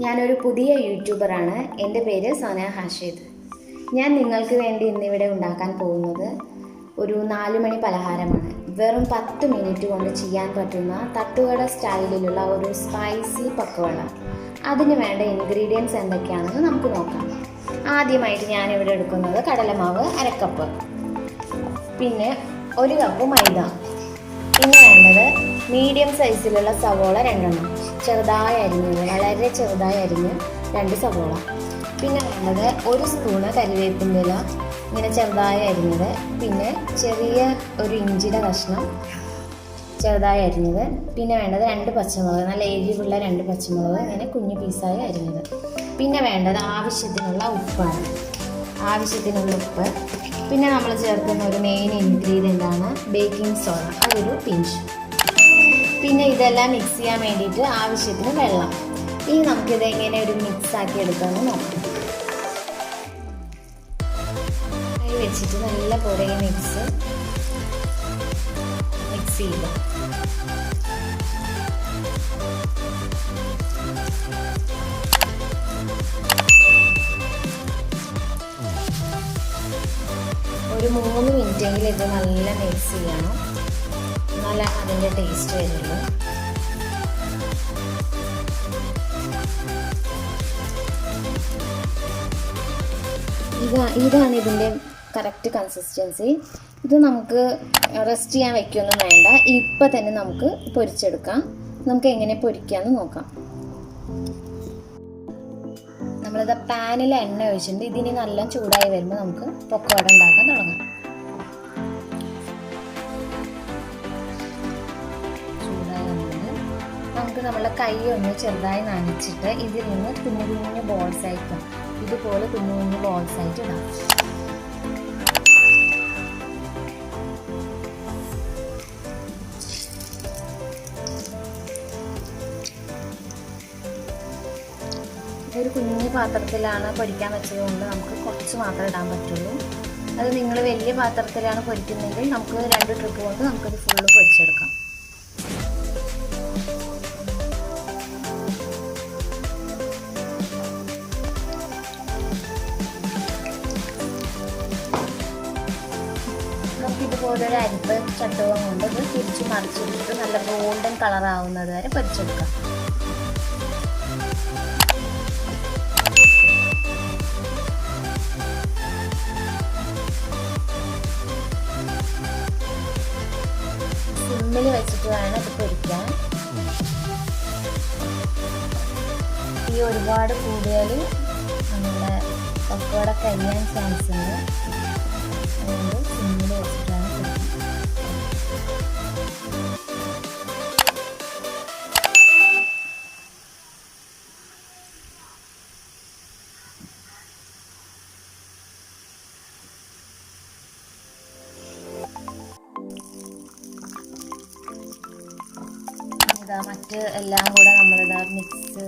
ഞാനൊരു പുതിയ യൂട്യൂബറാണ്. എൻ്റെ പേര് സന ഹാഷിദ്. ഞാൻ നിങ്ങൾക്ക് വേണ്ടി ഇന്നിവിടെ ഉണ്ടാക്കാൻ പോകുന്നത് ഒരു 4 മണി പലഹാരമാണ്. വെറും 10 മിനിറ്റ് കൊണ്ട് ചെയ്യാൻ പറ്റുന്ന തട്ടുകട സ്റ്റൈലിലുള്ള ഒരു സ്പൈസി പക്കവട. അതിന് വേണ്ട ഇൻഗ്രീഡിയൻസ് എന്തൊക്കെയാണെന്ന് നമുക്ക് നോക്കാം. ആദ്യമായിട്ട് ഞാനിവിടെ എടുക്കുന്നത് കടലമാവ് 1/2 കപ്പ്, പിന്നെ 1 കപ്പ് മൈദ, പിന്നെ വേണ്ടത് മീഡിയം സൈസിലുള്ള സവോള 2 ചെറുതായി അരിഞ്ഞത്, വളരെ ചെറുതായി അരിഞ്ഞ് 2 സവോള, പിന്നെ വേണ്ടത് 1 സ്പൂണ് കരിവേപ്പിൻ്റെ ഇല ഇങ്ങനെ ചെറുതായി അരിഞ്ഞത്, പിന്നെ ചെറിയ ഒരു ഇഞ്ചിയുടെ കഷ്ണം ചെറുതായി അരിഞ്ഞത്, പിന്നെ വേണ്ടത് 2 പച്ചമുളക്, നല്ല എരിവുള്ള 2 പച്ചമുളക് ഇങ്ങനെ കുഞ്ഞു പീസായി അരിഞ്ഞത്, പിന്നെ വേണ്ടത് ആവശ്യത്തിനുള്ള ഉപ്പാണ്, ആവശ്യത്തിനുള്ള ഉപ്പ്, പിന്നെ നമ്മൾ ചേർക്കുന്ന ഒരു മെയിൻ ഇൻഗ്രീഡിയൻ്റ് ആണ് ബേക്കിംഗ് സോഡ, അതൊരു പിഞ്ച്. പിന്നെ ഇതെല്ലാം മിക്സ് ചെയ്യാൻ വേണ്ടിയിട്ട് ആവശ്യത്തിന് വെള്ളം. ഇനി നമുക്കിത് എങ്ങനെ ഒരു മിക്സ് ആക്കി എടുക്കാമെന്ന് നോക്കാം. കൈ വെച്ചിട്ട് നല്ല പോലെ ഈ മിക്സ് ചെയ്യുക. ഒരു 3 മിനിറ്റെങ്കിലും ഇത് നല്ല മിക്സ് ചെയ്യണം, എന്നാലേ അതിൻ്റെ ടേസ്റ്റ് വരുള്ളൂ. ഇതാണ് ഇതിൻ്റെ കറക്റ്റ് കൺസിസ്റ്റൻസി. ഇത് നമുക്ക് റെസ്റ്റ് ചെയ്യാൻ വയ്ക്കൊന്നും വേണ്ട, ഇപ്പം തന്നെ നമുക്ക് പൊരിച്ചെടുക്കാം. നമുക്ക് എങ്ങനെ പൊരിക്കാമെന്ന് നോക്കാം. നമ്മളിത് പാനിൽ എണ്ണ ഒഴിച്ചിട്ടുണ്ട്. ഇതിനി നല്ല ചൂടായി വരുമ്പോൾ നമുക്ക് പക്കവട ഉണ്ടാക്കാൻ തുടങ്ങാം. ചൂടായി വന്നത് നമുക്ക് നമ്മളെ കൈ ഒന്ന് ചെറുതായി നനച്ചിട്ട് ഇതിൽ നിന്ന് കുഞ്ഞു കുഞ്ഞു ബോൾസ് ആയിട്ട്, ഇതുപോലെ കുഞ്ഞു കുഞ്ഞു ബോൾസ് ആയിട്ട് ഇടാം. ഒരു കുഞ്ഞു പാത്രത്തിലാണ് പൊരിക്കാൻ വെച്ചത് കൊണ്ട് നമുക്ക് കുറച്ച് മാത്രമേ ഇടാൻ പറ്റുള്ളൂ. അത് നിങ്ങൾ വലിയ പാത്രത്തിലാണ് പൊരിക്കുന്നതെങ്കിൽ നമുക്ക് 2 ട്രിപ്പ് കൊണ്ട് നമുക്കത് ഫുള്ള് പൊരിച്ചെടുക്കാം. നമുക്കിതുപോലെ ഒരു അരിപ്പ് ചട്ടുകം കൊണ്ട് ഇത് തിരിച്ച് മറിച്ചിട്ട് നല്ല ഗോൾഡൻ കളറാവുന്നത് വരെ പൊരിച്ചെടുക്കാം. സിമ്മിൽ വെച്ചിട്ട് വേണം ഇത് പൊരിക്കാൻ. ഈ ഒരുപാട് കൂടിയാൽ നമ്മുടെ പക്കവട കരിയാൻ ചാൻസ് ഉണ്ട്. അതുകൊണ്ട് സിമ്മിൽ വെച്ചിട്ടാണ് പൊരിക്കുന്നത്. മറ്റ് എല്ലാം കൂടെ നമ്മളിതാ മിക്സ്,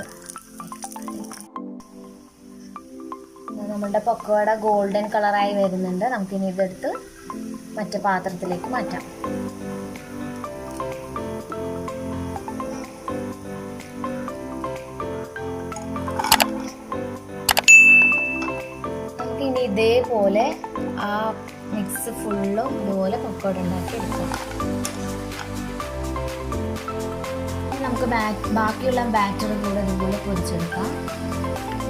നമ്മളുടെ പക്കവട ഗോൾഡൻ കളറായി വരുന്നുണ്ട്. നമുക്കിനി ഇതെടുത്ത് മറ്റു പാത്രത്തിലേക്ക് മാറ്റാം. നമുക്കിനി ഇതേപോലെ ആ മിക്സ് ഫുള്ളും ഇതുപോലെ പക്കവട ഉണ്ടാക്കി എടുക്കാം. നമുക്ക് ബാക്കിയുള്ള ബാറ്റർ കൂടെ ഇതുപോലെ പൊരിച്ചെടുക്കാം.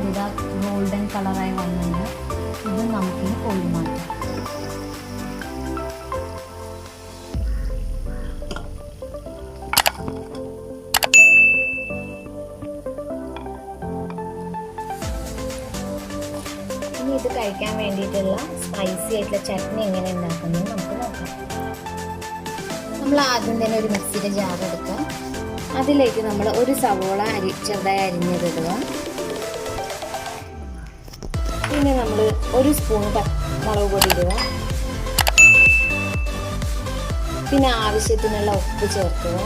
ഇതാ ഗോൾഡൻ കളറായി വന്നിട്ടുണ്ട്. ഇത് നമുക്കിനി കോഴി മാറ്റാം. ഇനി ഇത് കഴിക്കാൻ വേണ്ടിയിട്ടുള്ള സ്പൈസി ആയിട്ടുള്ള ചട്നി എങ്ങനെ ഉണ്ടാക്കുന്നത് നമുക്ക് നോക്കാം. നമ്മൾ ആദ്യം തന്നെ ഒരു മിക്സിയുടെ ജാർ എടുക്കാം. അതിലേക്ക് നമ്മൾ 1 സവോള ചെറുതായി അരിഞ്ഞതിടുക. പിന്നെ നമ്മൾ 1 സ്പൂൺ മുളക് പൊടി ഇടുക. പിന്നെ ആവശ്യത്തിനുള്ള ഉപ്പ് ചേർക്കുക.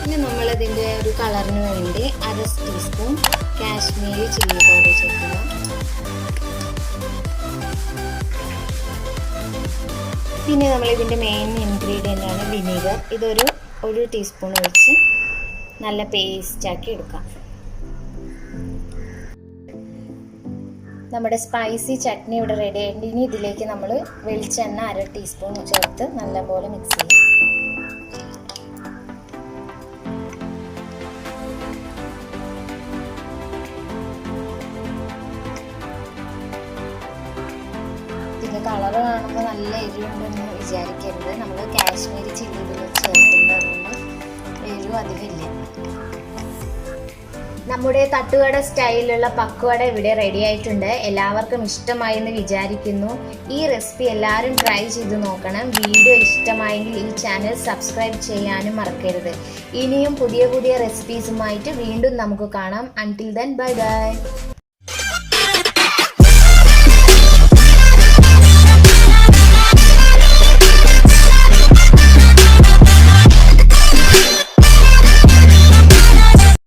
പിന്നെ നമ്മളതിൻ്റെ ഒരു കളറിന് വേണ്ടി 1/2 ടീസ്പൂൺ കാശ്മീരി ചില്ലി പൗഡർ ചേർക്കുക. പിന്നെ നമ്മൾ ഇതിൻ്റെ മെയിൻ ഇൻഗ്രീഡിയൻ്റ് ആണ് വിനീഗർ. ഇതൊരു 1 ടീസ്പൂൺ ഒഴിച്ച് നല്ല പേസ്റ്റാക്കി എടുക്കാം. നമ്മുടെ സ്പൈസി ചട്നി ഇവിടെ റെഡി ആയിട്ട് ഇനി ഇതിലേക്ക് നമ്മൾ വെളിച്ചെണ്ണ 1/2 ടീസ്പൂൺ ചേർത്ത് നല്ലപോലെ മിക്സ് ചെയ്യാം. ഇതിൻ്റെ കളറ് കാണുമ്പോൾ നല്ല എരിവുണ്ടെന്ന് വിചാരിക്കരുത്. നമ്മൾ കാശ്മീരി ചില്ലി ഇതിൽ ചേർക്കുന്നത് അതുകൊണ്ട് എരിവ് അധികമില്ല. നമ്മുടെ തട്ടുകട സ്റ്റൈലിലുള്ള പക്കുവട ഇവിടെ റെഡി ആയിട്ടുണ്ട്. എല്ലാവർക്കും ഇഷ്ടമായി എന്ന് വിചാരിക്കുന്നു. ഈ റെസിപ്പി എല്ലാവരും ട്രൈ ചെയ്ത് നോക്കണം. വീഡിയോ ഇഷ്ടമായെങ്കിൽ ഈ ചാനൽ സബ്സ്ക്രൈബ് ചെയ്യാനും മറക്കരുത്. ഇനിയും പുതിയ പുതിയ റെസിപ്പീസുമായിട്ട് വീണ്ടും നമുക്ക് കാണാം. Until then bye bye.